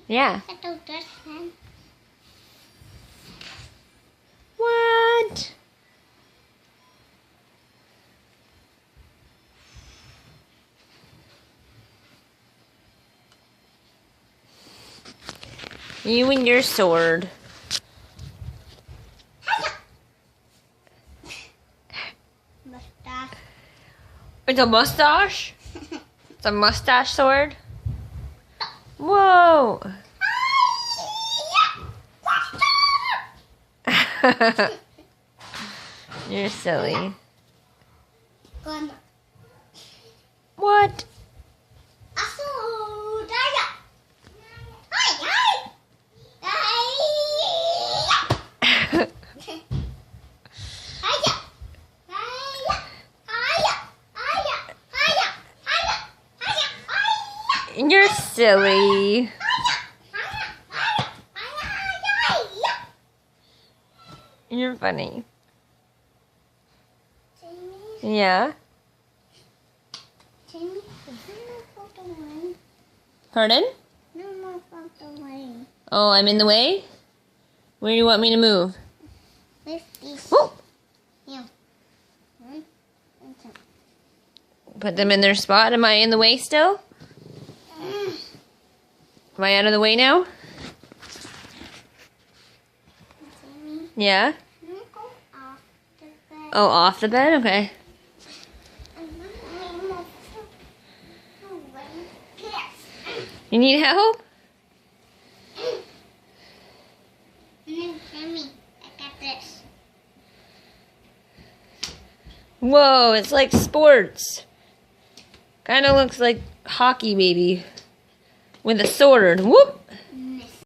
Yeah. I don't touch them. What? You and your sword. Mustache. It's a mustache? It's a mustache sword? Whoa! You're silly. Con. What? You're silly. You're funny. Yeah? Pardon? Oh, I'm in the way? Where do you want me to move? Oh! Put them in their spot. Am I in the way still? Am I out of the way now? Yeah? Oh, off the bed? Okay. You need help? Whoa, it's like sports. Kind of looks like hockey, maybe. With a sword. Whoop!